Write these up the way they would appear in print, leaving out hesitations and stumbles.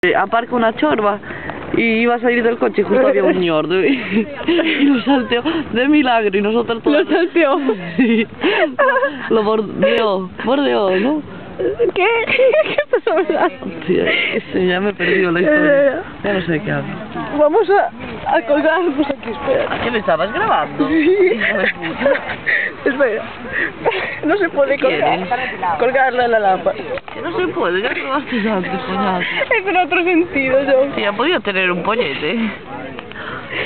Aparca una chorba y iba a salir del coche y justo había un ñordo y lo salteó de milagro y nosotros todos... ¿Lo salteó? Sí, lo bordeó, ¿no? ¿Qué? ¿Qué estás hablando? Hostia, sí, ya me he perdido la historia, ya no sé qué hablo. Vamos a colgarnos aquí, espera. ¿Qué me estabas grabando? Sí. Hijo de puta. Espera, no se puede colgarla en la lámpara. Que no se puede, ya probaste antes, coñazo. Es en otro sentido, yo. Sí, ha podido tener un pollete.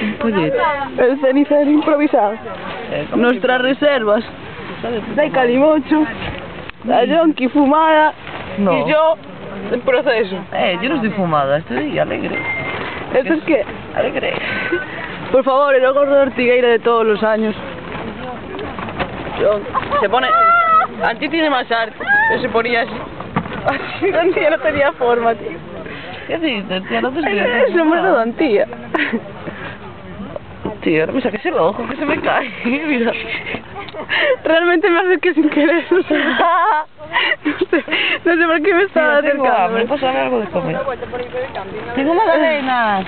Un pollete. El cenicero improvisado. Nuestras reservas. De calimocho, la yonki fumada No. y yo en proceso. Yo no estoy fumada, estoy alegre. ¿Esto es qué? Alegre. Por favor, el gordo de Ortigueira de todos los años. Se pone... Anti tiene más arte. Se ponía así. Así, Antía no tenía forma, tío. ¿Qué dices, tía? No te Es sombrero de Antía. Tío, ahora me saques el ojo, que se me cae. Mira. Realmente me acerqué sin querer. No sé por qué me estaba acercando. Pásame algo de comer. Tengo magdalenas.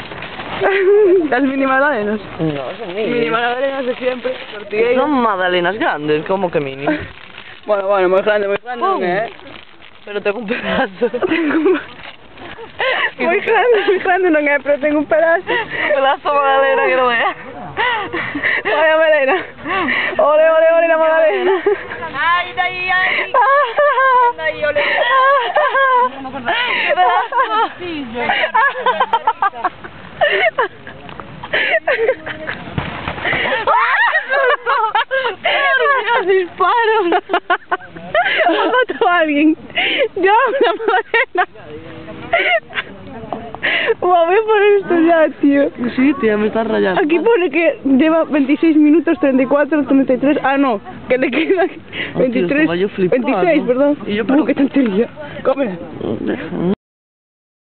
Las mini magdalenas. No, son Mini mini. magdalenas de siempre. Ortigueira. Son magdalenas grandes, como que mini. Bueno, muy grande, ¿no? Pero tengo un pedazo. Muy grande non é, pero tengo un pedazo. Un pedazo de magdalena que no vea. Vaya Malena. Ole, ole, ole la magdalena. Ay, ay, ay. Ay, ole. ¡Qué pedazo! ¡Disparo! Ha matado a alguien. Yo, una magdalena. Wow, voy a poner esto ya, tío. Sí, tía, me estás rayando. Aquí pone que lleva 26 minutos, 34, 33... Ah, no, que le quedan 23... estaba yo flipando. 26, perdón. Y yo, pero... qué tontería. Cómela.